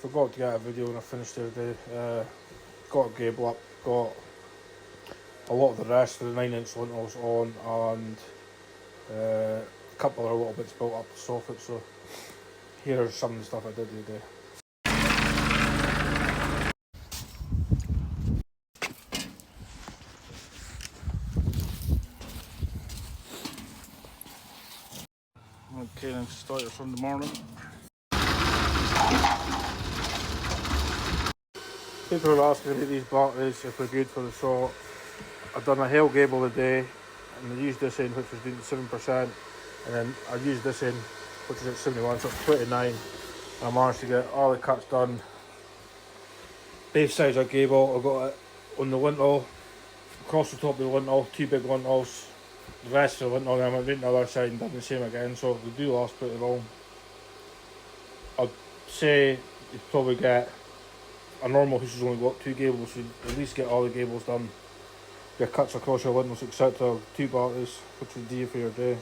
Forgot to get a video when I finished the other day. Got a gable up, got a lot of the rest of the 9-inch lintels on, and a couple of little bits built up the soffit. So here's some of the stuff I did today. Okay, then start it from the morning. People are asking about these batteries, if they're good for the saw. I've done a Hale gable today, and I used this end, which was doing 7%, and then I used this end, which is at 71, so it's 29. And I managed to get all the cuts done. Both sides of gable, I got it on the lintel, across the top of the lintel, 2 big lintels. The rest of the lintel, and then I went to the other side and done the same again, so they do last pretty long. I'd say you'd probably get a normal house has only got 2 gables, so at least get all the gables done. Your cuts across your lintels, etc. 2 batteries, which would do you for your day.